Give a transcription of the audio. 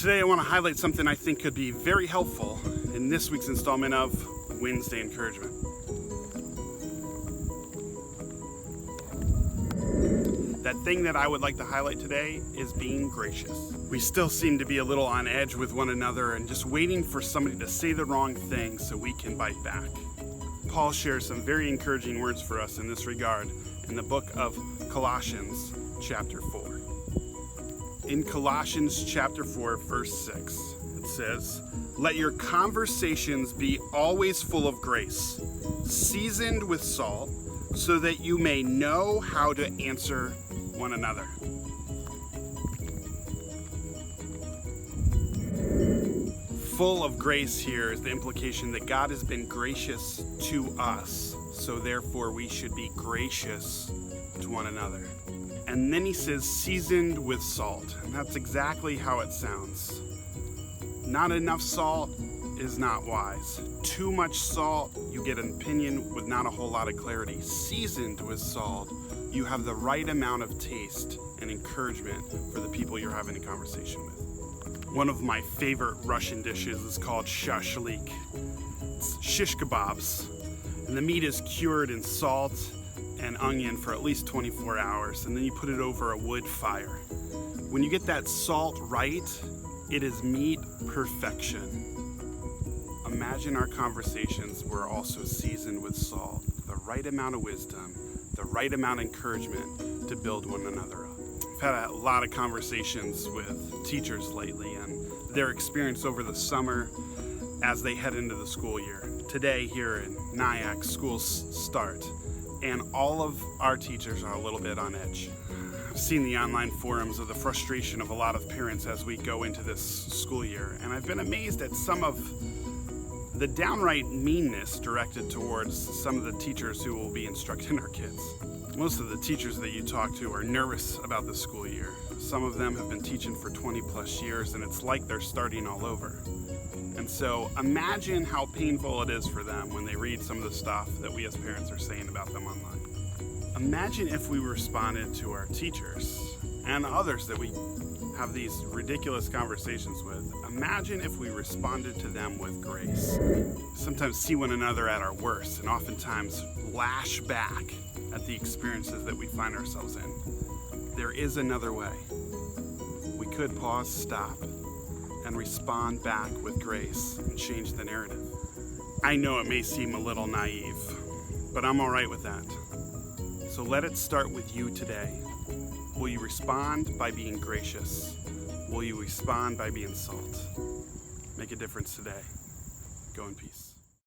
Today I want to highlight something I think could be very helpful in this week's installment of Wednesday Encouragement. That thing that I would like to highlight today is being gracious. We still seem to be a little on edge with one another and just waiting for somebody to say the wrong thing so we can bite back. Paul shares some very encouraging words for us in this regard in the book of Colossians chapter 4. In Colossians chapter 4, verse 6, it says, "Let your conversations be always full of grace, seasoned with salt, so that you may know how to answer one another." Full of grace here is the implication that God has been gracious to us, so therefore we should be gracious to one another. And then he says seasoned with salt, and that's exactly how it sounds. Not enough salt is not wise. Too much salt, you get an opinion with not a whole lot of clarity. Seasoned with salt, you have the right amount of taste and encouragement for the people you're having a conversation with. One of my favorite Russian dishes is called shashlik. It's shish kebabs, and the meat is cured in salt and onion for at least 24 hours, and then you put it over a wood fire. When you get that salt right, it is meat perfection. Imagine our conversations were also seasoned with salt, the right amount of wisdom, the right amount of encouragement to build one another up. I've had a lot of conversations with teachers lately and their experience over the summer as they head into the school year. Today here in Nyack, schools start, and all of our teachers are a little bit on edge. I've seen the online forums of the frustration of a lot of parents as we go into this school year, and I've been amazed at some of the downright meanness directed towards some of the teachers who will be instructing our kids. Most of the teachers that you talk to are nervous about the school year. Some of them have been teaching for 20 plus years, and it's like they're starting all over. And so imagine how painful it is for them when they read some of the stuff that we as parents are saying about them online. Imagine if we responded to our teachers and others that we have these ridiculous conversations with. Imagine if we responded to them with grace. Sometimes see one another at our worst and oftentimes lash back at the experiences that we find ourselves in. There is another way. We could pause, stop, and respond back with grace and change the narrative. I know it may seem a little naive, but I'm all right with that. So let it start with you today. Will you respond by being gracious? Will you respond by being salt? Make a difference today. Go in peace.